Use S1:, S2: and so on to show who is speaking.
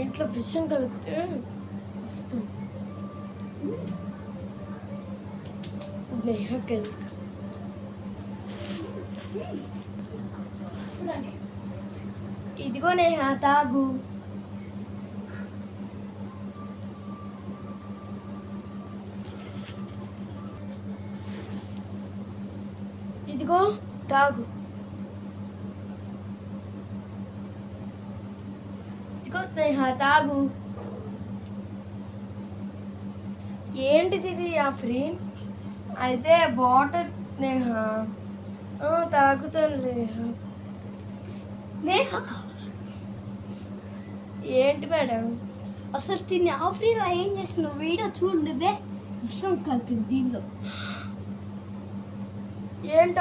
S1: ఇట్లా విషయం కలిగితే వస్తుంది. నేహకి ఇదిగో నేహ తాగు. ఇదిగో తాగు. ఇదిగో నేహ తాగు. ఏంటిది ఇది ఆఫ్రీన్? అయితే బాటిల్ నేహ. తాగుతాను నేహ.
S2: నేహ
S1: ఏంటి మేడం?
S2: అసలు తిని ఆఫ్రీన్ ఏం చేస్తున్నావు? వీడియో చూడు నువ్వే. విషయం కలిపింది దీనిలో.
S1: ఏంటి